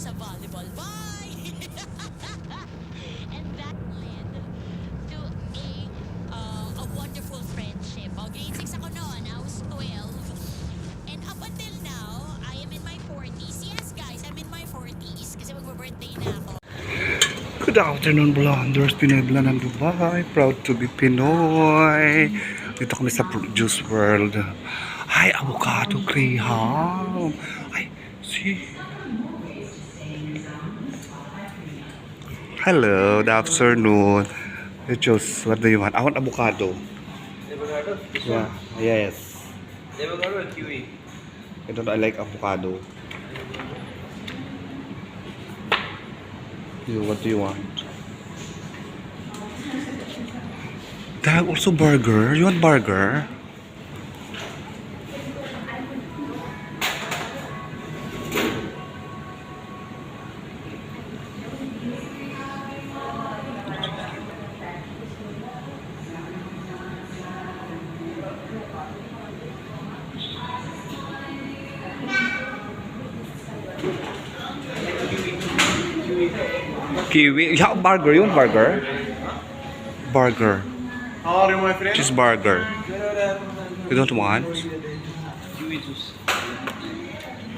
sa volleyball. Bye! And that led to a wonderful friendship. Grade 6 ako noon. I was 12. And up until now, I am in my 40s. Yes, guys, I'm in my 40s kasi magbe-birthday na ako. Good afternoon, Blonders. Pinoy Blonde ng Dubai. Proud to be Pinoy. Dito kami sa Juice World. Ay, avocado graham. Ay, see. Hello, good afternoon. Juice, what do you want? I want avocado. Avocado? This Yeah, yes. one? Avocado or kiwi? I like avocado. What do you want? They have also burger. You want burger? Kiwi. You have burger. You want burger? Burger. How are you, my friend? Cheeseburger. You don't want? Kiwi juice.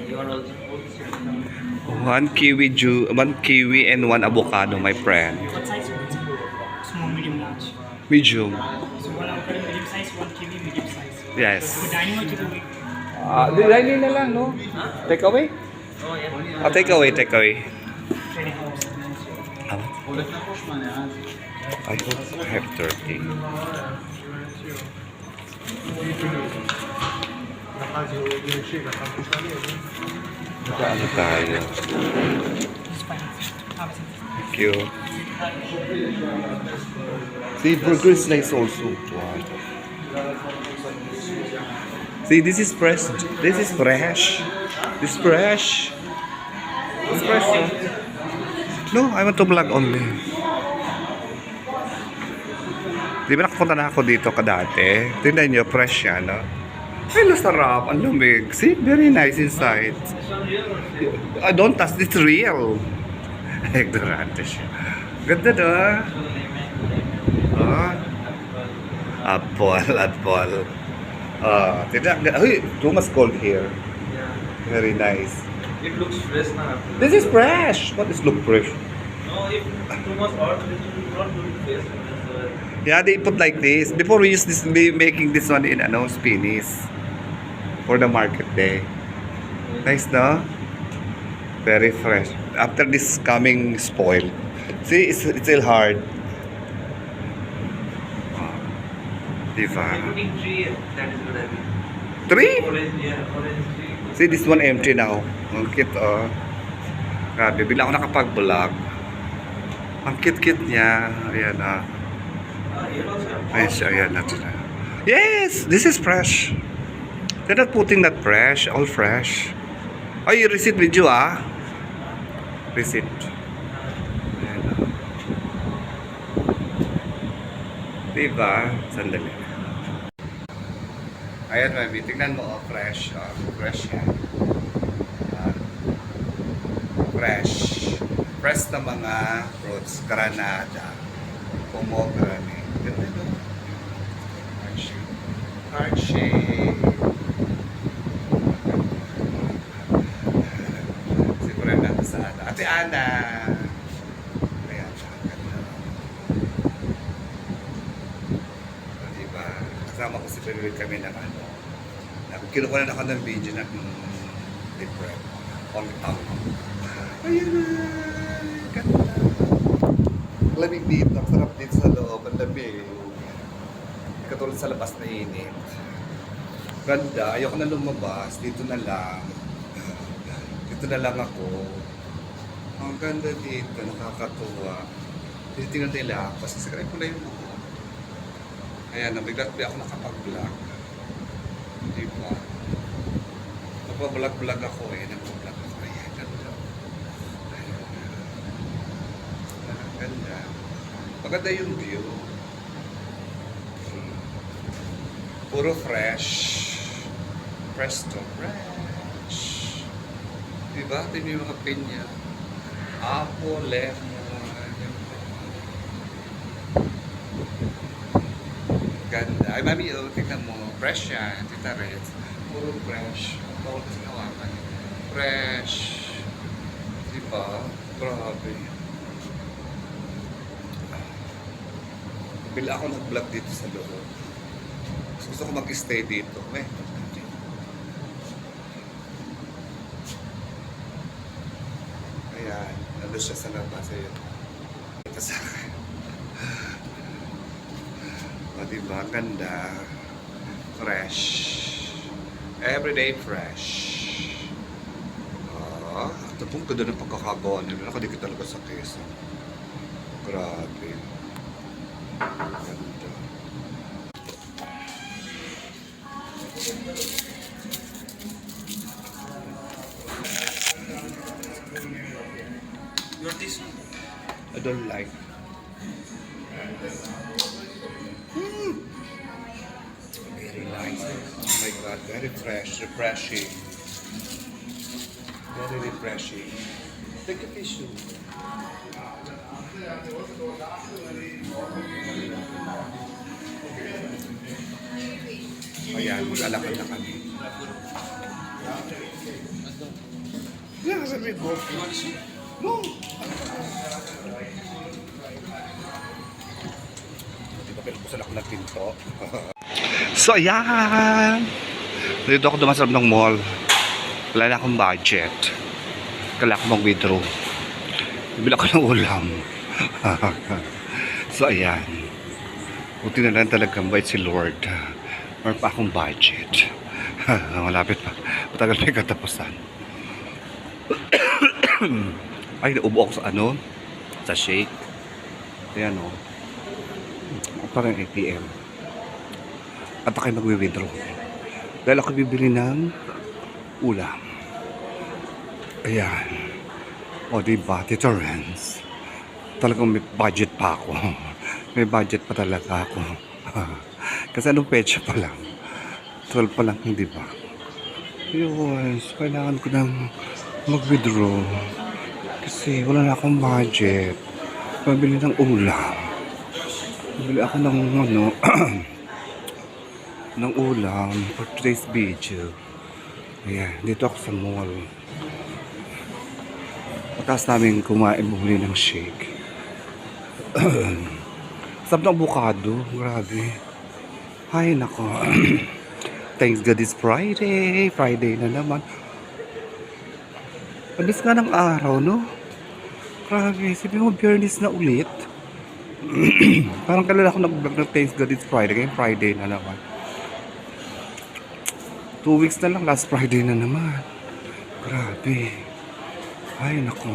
You want also? One kiwi and one avocado, my friend. What size you want? Small, medium, large. Medium. So one avocado medium size, one kiwi medium size. Yes. For dining or takeaway? Dining na lang, no? Take away? Oh, yeah. Take away, take away. Trading house. I hope I have 30. Ano tayo? It's fine. Have it. Thank you. See, burger is nice also. Wow. See, this is fresh. This is fresh. This is fresh. This is fresh. No, I want to vlog only. Di ba nakapunta na ako dito kadati? Tingnan nyo, fresh yan, no? Ay, sarap. Ang lumig. See, very nice inside. I don't touch. It's real. Ignorante siya. Ganda na. Ah. Apple. Tingnan. Uy, too much cold here. Very nice. It looks fresh now. This is fresh. What is look fresh? No, if too much hot, it will not look fresh. Yeah, they put like this. Before we used this, we making this one in Spanish for the market day. Nice, no? Very fresh. After this coming spoiled. See, it's still hard. Diba? Putting tree, that is good idea. 3? Orange, yeah, orange tree. See, this one empty now. Ang cute, oh. Grabe, bigla ako nakapag-vlog. Ang cute-cute niya. Ayan, ah. You also have Ay, siya, ayan natin na. Yes! This is fresh. They're not putting that fresh. All fresh. Oh, you receipt with you, ah? Receipt. Ayan, ah. Diba? Sandali. Ayan, mami. Tingnan mo, oh. Fresh. Oh. Fresh yan. Ah. Fresh. Fresh na mga fruits. Granada. Pomegranate. Ganda ito. Heart shape. Siguro natin sa Ate Ana. Ayan siya. Ganda. Diba? Kasama ko si Penulit kami ng ano. Kinukuha na ako ng video ng different. On top. Ayan na. Ganda. Lamig dito. Ang sarap dito sa loob. Ang lamig. Katulad sa labas na init. Ganda. Ayoko na lumabas. Dito na lang. Dito na lang ako. Ang ganda dito. Nakakatuwa. Tinitingnan nila. Pasasakay ko na yung ako. Ayan. Nabiglat ako nakapag-vlog. Diba? Nagpa-vlog ako eh. Nagpa-vlog ako. Ayan. Ganda. Ganda. Maganda yung view. Puro fresh. Fresh to fresh. Diba? Tingnan yung mga pinya. Apple, lemon. Ganda. Ay, mami, oh, tingnan mo. Fresh yan. Tita Reds. Puro fresh. Bawal kasi hawakan. Fresh. Diba? Grabe. Bila ako nag-vlog dito sa loob. Gusto ko mag-stay dito. Ayan. Nandun siya sa labas. Ayun. Ito sa akin. O, diba? Ganda. Fresh. Everyday fresh. Ito pong ganda ng pagkakagawa nila. Nakadikit talaga sa keso. Grabe. Ganda. Your this one? I don't like. Very nice. Oh my God, very fresh, refreshing. Very refreshing. Take a tissue. Ayan, mag-alakad na kami. Yeah, sabi ko. No! Di ba pinagpusan ako ng pinto? So, ayan! Dito ako dumasarap ng mall. Wala na akong budget. Kailangan ko mag-withdraw. Bibili ako ng ulam. So, ayan. Buti na lang talagang bait si Lord. Meron pa akong budget. Malapit pa. Matagal pa yung katapusan. Ay, naubo ako sa ano? Sa shake. Ayan o. Parang ATM. At ako mag-withdraw. Dahil ako bibili ng ulam. Ayan. O, diba? Tito Renz. Talagang may budget pa ako. May budget pa talaga ako. Kasi anong pecha pa lang? 12 pa lang, hindi ba? Yun, so kailangan ko nang mag-withdraw. Kasi wala na akong budget. Pabili ng ulam. Pabili ako ng ano, ng ulam for today's video. Ayan, dito ako sa mall. Pagkas namin kumain, bumili ng shake. Sarap ng avocado, grabe. Ay, nako. Thanks God it's Friday. Friday na naman. Abis nga ng araw, no? Grabe, sabi mo, Biyernes na ulit. Parang kailan ako nag-vlog ng Thanks God it's Friday. Kaya Friday na naman. 2 weeks na lang, last Friday na naman. Grabe. Ay, nako.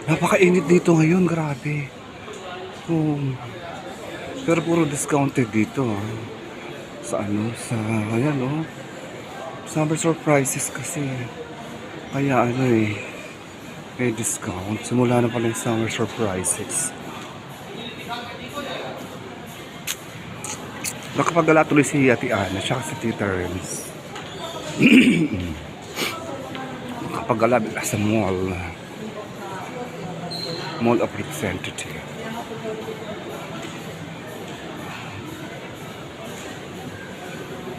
Napakainit dito ngayon, grabe. Pero puro discounted dito. Sa ano, sa, ayan o. Summer surprises kasi. Kaya ano eh, may discount. Simula na pala yung summer surprises. Nakapagala tuloy si Ate Ana, siya si Tita Renz. Nakapagala bila sa mall. Mall of Representative.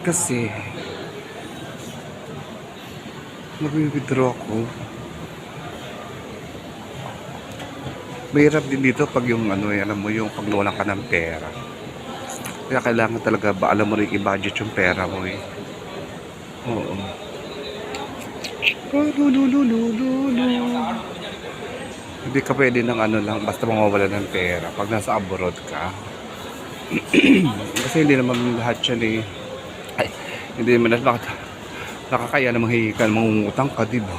Kasi mag-withdraw ako. Mahirap din dito pag yung ano eh, alam mo yung pag nawalan ka ng pera. Kaya kailangan talaga ba alam mo rin i-budget yung pera mo eh. Oo. Hindi ka pwede ng ano lang basta mawawala ng pera pag nasa abroad ka. Kasi hindi naman lahat yan eh. Ay, hindi naman lahat nakakaya na manghihikan, mangungutang ka, diba?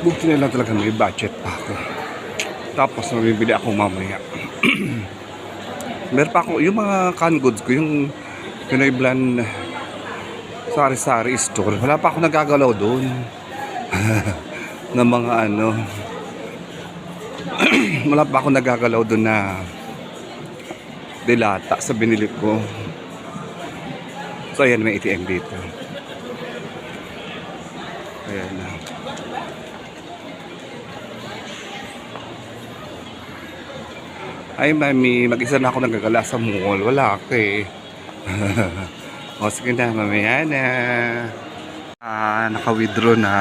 Buti na lang talaga may budget pa ako. Tapos mabibili ako mamaya. Meron pa ako, yung mga canned goods ko, yung Pinoy-Blan sari-sari store. Wala pa ako nagagalaw doon. Ng mga ano. Wala pa ako nagagalaw doon na dilata sa binili ko. So ayan, may ATM dito. Ayan na. Ay mami, mag-isa na ako nagagala sa mall. Wala ako eh. O sige na, mamaya na. Naka-withdraw na.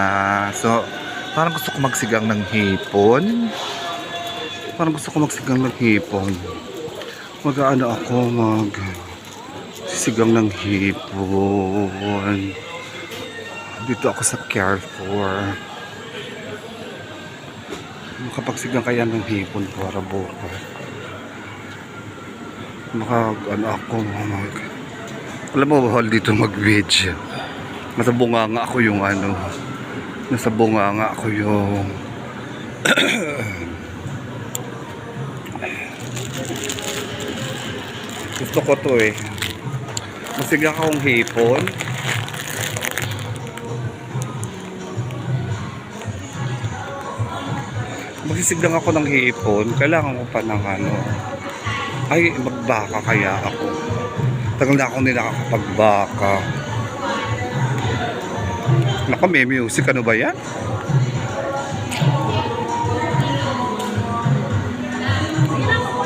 So, parang gusto ko magsigang ng hipon. Mag-ano ako, sisigang ng hipon. Dito ako sa Carrefour. Makapagsigang kaya ng hipon para bukas. Ano ako, alam mo, bawal dito mag-video. Nasa bunganga ako yung gusto ko to eh. Masigang akong hipon. Magsisigang ako ng hipon. Kailangan ko pa ng ay, magbaka kaya ako. Tagal na ako nakakapagbaka. Naku, may music. Ano ba yan?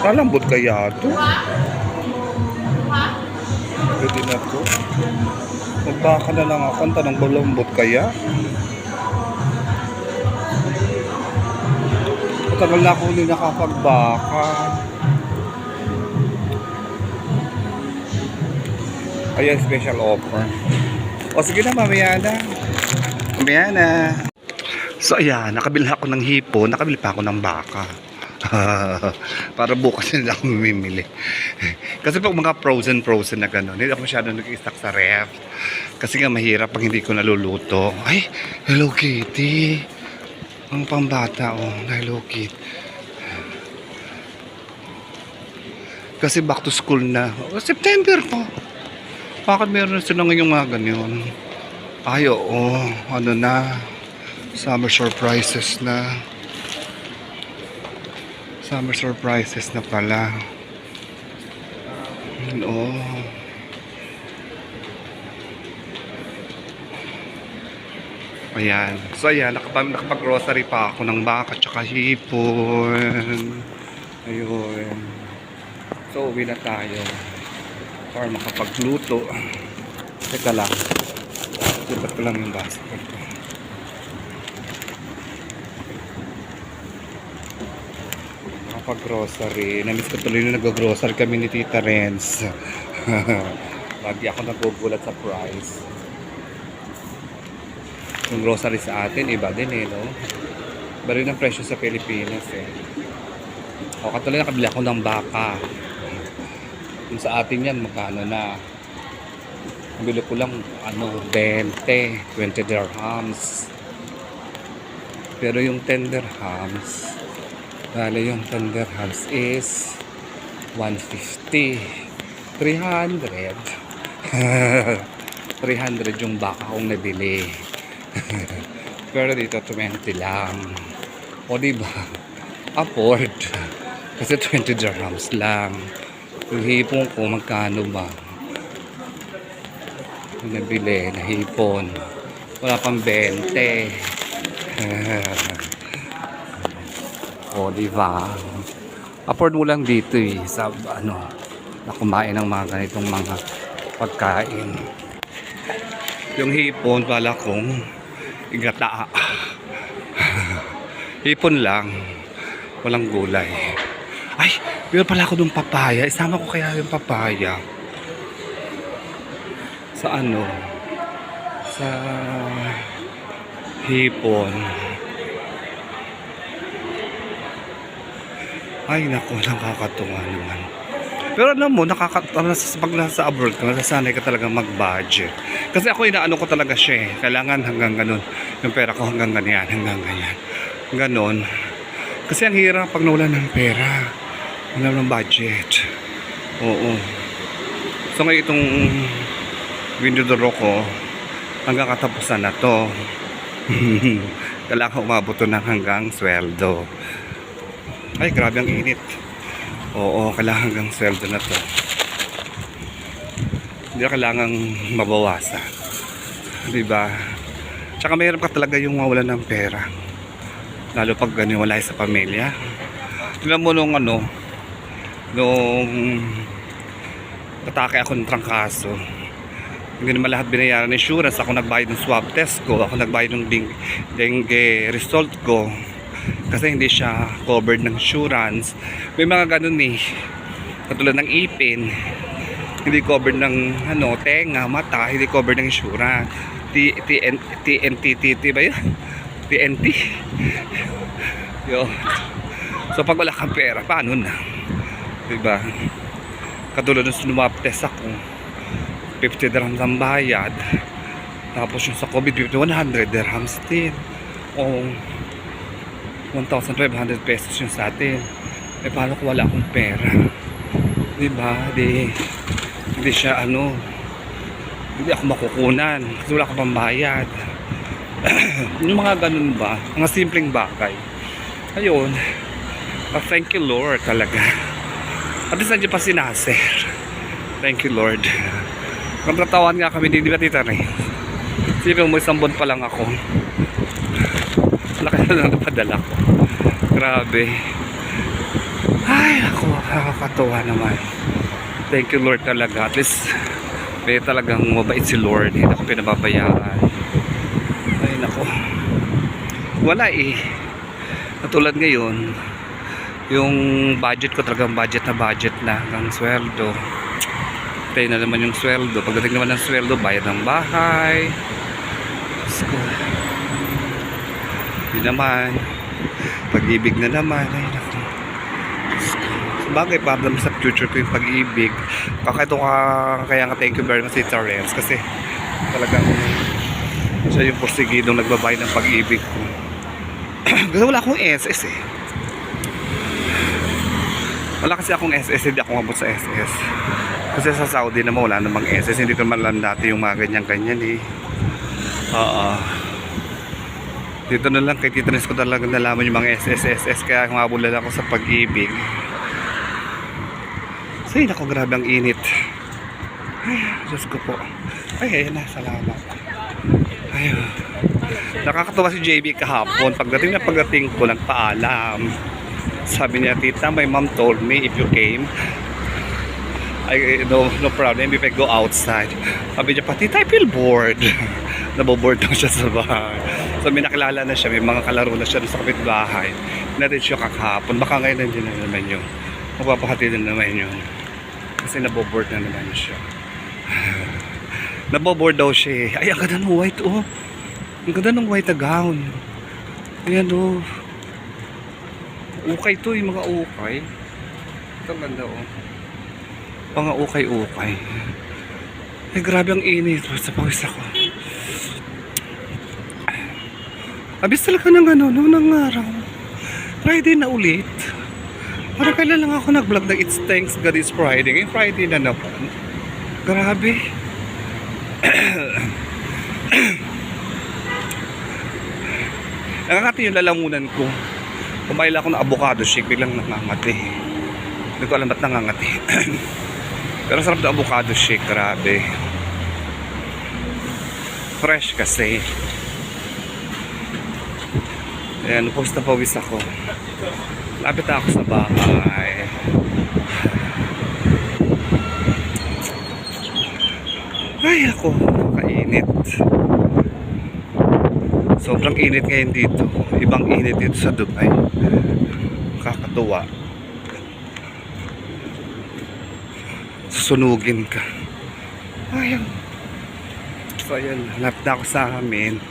Kalambot kaya ito? Pwede na ito. Magbaka na lang ako. Ang tanong, malambot kaya? Tagal na ako hindi nakapagbaka. Ayan, special offer. O sige na, mamaya na. So ayan, nakabili ako ng hipon, nakabili pa ako ng baka. Para bukas nila ako mamimili. Kasi pag mga frozen na gano'n, hindi ako masyadong nag-i-stock sa ref. Kasi nga mahirap pag hindi ko naluluto. Ay, Hello Kitty. Ang pambata, Hello Kitty. Kasi back to school na. September po. Bakit meron na sila ngayong mga ganyan? Ay, oo. Ano na? Summer surprises na. Summer surprises na pala. Oo. Ayan. So, ayan. Nakapag-grocery pa ako ng baka tsaka hipon. Ayun. So, uwi na tayo. Para makapagluto. Teka lang. Sipat ko lang yung basket ko. Makapag-grocery. Namiss ko tuloy na nag-grocery kami ni Tita Renz. Lagi ako nagugulat sa price. Yung grocery sa atin, iba din no? Iba rin ang presyo sa Pilipinas O, katuloy nakabili ako ng baka. Kung sa atin yan, magkano na? Bili ko lang, 20 dirhams. Pero yung 10 dirhams, bali yung 10 dirhams is 150. 300. 300 yung baka kong nabili. Pero dito 20 lang. O diba? Afford. Kasi 20 dirhams lang. Yung hipon ko, magkano ba? Yung nabili na hipon. Wala pang 20. O, diba? Afford mo lang dito sa na kumain ng mga ganitong mga pagkain. Yung hipon, pala kong igata. Hipon lang. Walang gulay. Ay, meron pala ako ng papaya. Isama ko kaya yung papaya. Sa sa hipon. Ay, naku, nakakatuwa naman. Pero alam mo, pag nasa abroad ka, nasasanay ka talaga mag-budget. Kasi ako, inaano ko talaga siya. Kailangan hanggang ganun. Yung pera ko hanggang ganyan, hanggang ganyan. Ganon. Kasi ang hirap pag nawala ng pera. Wala ng budget. Oo. So ngayon itong window ko, hanggang katapusan na to. Kailangan umabot to ng hanggang sweldo. Ay, grabe ang init. Oo, kailangan hanggang sweldo na to. Hindi na kailangang mabawasan. Diba? Tsaka mahirap ka talaga yung mawalan ng pera. Lalo pag wala sa pamilya. Tignan mo nung atake ako ng trangkaso. Hindi naman lahat binayaran ng insurance. Ako nagbayad ng swab test ko. Ako nagbayad ng dengue result ko. Kasi hindi siya covered ng insurance. May mga ganun eh. Katulad ng ipin. Hindi covered ng tenga, mata. Hindi covered ng insurance. TNT ba yun? TNT. Yo. So pag wala kang pera, paano na? Diba? Katulad ng swab test ako. 50 dirhams ang bayad. Tapos yung sa COVID, 100 dirhams din. O 1,500 pesos yung sa atin. Eh paano kung wala akong pera? Diba? Hindi siya hindi ako makukunan kasi wala akong pambayad. Yung mga ganun ba? Mga simpleng bagay. Ayun. Thank you Lord talaga. At least nandiyan pa si Nasser. Thank you Lord. Nagtatawan nga kami, di ba tita Ray? Sipin mo, isang buwan pa lang ako. Laki na lang napadala ko. Grabe. Ay, ako, nakakatuwa naman. Thank you Lord talaga. At least, may talagang mabait si Lord. Hindi ako pinababayaran. Ay, nako. Wala eh. Katulad ngayon, yung budget ko talagang budget na ng sweldo. Pay na naman yung sweldo. Pagdating naman ng sweldo, bayad ng bahay. Hindi naman. Pag-ibig na naman. Ay, naku. Bagay, para naman sa future ko yung pag-ibig. Kaya nga thank you very much, Tita Renz. Kasi talagang siya yung porsigidong nagbabayad ng pag-ibig ko. Kasi wala akong SS eh. Wala kasi akong SS. Hindi ako mabot sa SS. Kasi sa Saudi naman wala namang SS. Hindi ko naman alam dati yung mga ganyan-ganyan eh. Dito na lang kay Tita Renz ko talaga nalaman yung mga SS. Kaya humabol ako sa pag-ibig. Ay, naku, grabe ang init. Ay, Diyos ko po. Ay, ayun na, salamat. Ayun. Nakakatawa si JB kahapon. Pagdating ko, nagpaalam. Sabi niya, Tita, my mom told me if you came, no problem if I go outside. Sabi niya pa, Tita, I feel bored. Naboboard daw siya sa bahay. So may nakilala na siya, may mga kalaro na siya sa kapitbahay. Natin siya kakahapon. Baka ngayon nandiyan na naman yun. Magpapakati na naman yun. Kasi naboboard na naman siya. Naboboard daw siya. Ay, ang ganda ng white oh. Ang ganda ng white na gown. Ayan oh. Ukay to, yung mga ukay. Ito ang ganda oh. Mga ukay-ukay. Ay, grabe ang init. Sa pawis ako. Abis talaga ng araw. Friday na ulit. Parang kailan lang ako nag-vlog na It's Thanks God It's Friday. Ngayon Friday na naman. Grabe. Nangangati yung lalamunan ko. Kumain ako ng avocado shake. Biglang nangangati. Hindi ko alam ba't nangangati. Pero sarap na avocado shake. Grabe. Fresh kasi. Ayan, pawis na pawis ako. Lapit na ako sa bahay. Ay, ako, kainit. Sobrang init ngayon dito. Ibang init dito sa Dubai. Kakatuwa. Susunugin ka. Ayun. So, ayun. Lapit na ako sa amin.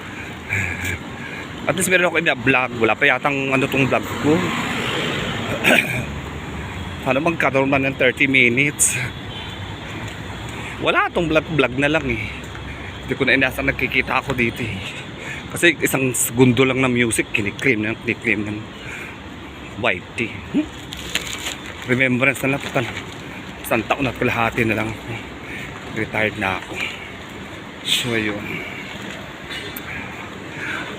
At least meron ako ina-vlog. Wala pa yatang tong vlog ko. Ano magkaroon man ng 30 minutes. Wala tong vlog na lang eh. Hindi ko na inasang nagkikita ako dito eh. Kasi isang segundo lang na music, kinikrim ng white tea. Remembrance na lang. Isang taon at kalahati na lang ako. Retired na ako. So yun.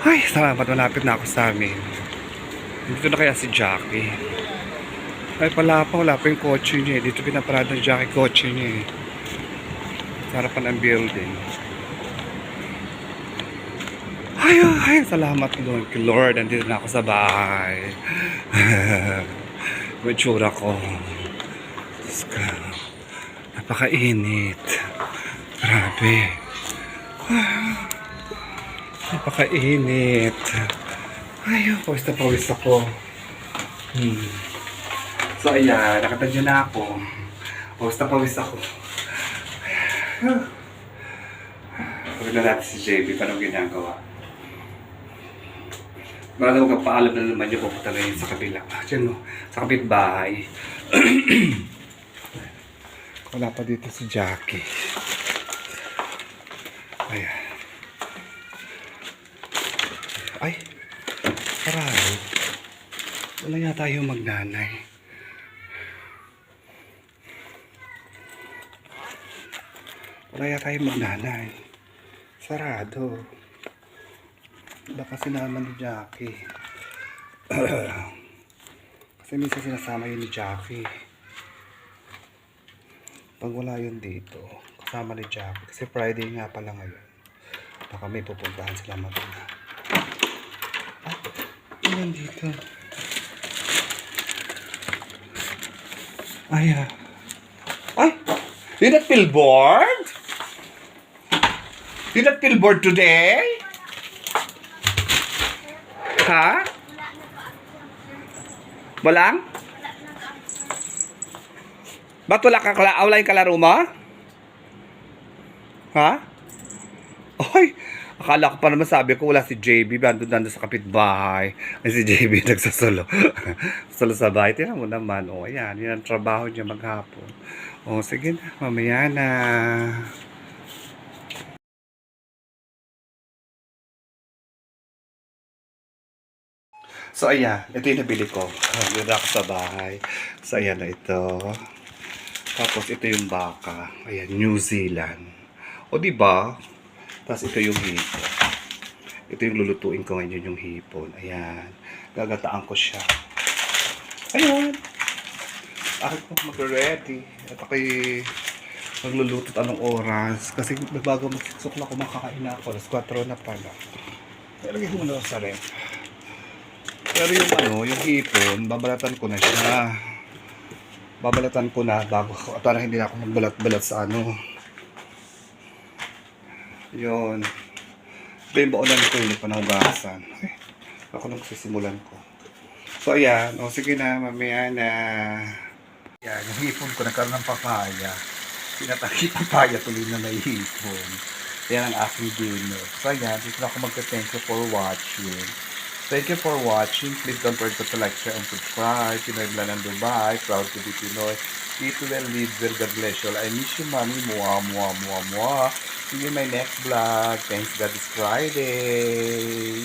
Ay, salamat, malapit na ako sa amin. Dito na kaya si Jackie. Ay, wala pa yung kotse niya. Dito pinaparada ng Jackie kotse niya. Sa harapan ng building. Ay, salamat Lord. Nandito na ako sa bahay. May tsura ko. Diyos ka. Napakainit. Grabe. Napakainit. Ay, pawis na pawis ako. So, ayan. Nakatadyo na ako. Pawis na pawis ako. Pagod na natin si JB. Paano ginagawa? Marami ko paalam na naman yung pupunta na yun sa kabila. Diyan no, sa kapitbahay. Wala pa dito si Jackie. Ayan. Ay, sarado. Wala yata yung magnanay. Wala yata yung magnanay. Sarado. Baka sinama ni Jackie. Kasi minsan sinasama yun ni Jackie. Pag wala yun dito, kasama ni Jackie. Kasi Friday nga pala ngayon. Baka may pupuntahan sila mag-ina. Yan dito. Ay, ay! You not feel bored? You not feel bored today? Ha? Walang? Ba't wala yung kalaro mo? Ha? Oy, akala ko pa naman sabi ko wala si JB. Nandun sa kapitbahay. Ay, si JB nagsasolo. Solo sa bahay. Tingnan mo naman. O, ayan. Yan ang trabaho niya maghapon. O, sige na. Mamaya na. So, ayan. Ito yung nabili ko. Nandun ako sa bahay. So, ayan na ito. Tapos, ito yung baka. Ayan, New Zealand. O, diba? Tapos, ito yung hipon. Ito yung lulutuin ko ngayon yung hipon. Ayan. Gagataan ko siya. Ayan. Ako mag-ready. At ako'y magluluto anong oras. Kasi bago magsisok na kumakain na ako. Alas 4 na pala. Lagay ko muna sa ref. Pero yung hipon, babalatan ko na siya. Babalatan ko na bago ako. Para hindi na ako magbalat-balat sa Yun. Ito yung baonan ko, hindi pa nahugasan. Ay, ako nang sisimulan ko. So, ayan. O, sige na, mamaya na. Ayan, yung hipon ko, nagkaroon ng papaya. Pinataki papaya tuloy na may hipon. Yan ang aking dinner. So, ayan, dito na ako magka-thank you for watching. Thank you for watching. Please don't forget to like, share, and subscribe. Pinoy Vlog ng Dubai. Proud to be Pinoy. Eat well, live well. God bless you all. I miss you, mommy. Mwah, mwah, mwah, mwah. See you in my next vlog. Thanks God, it's Friday.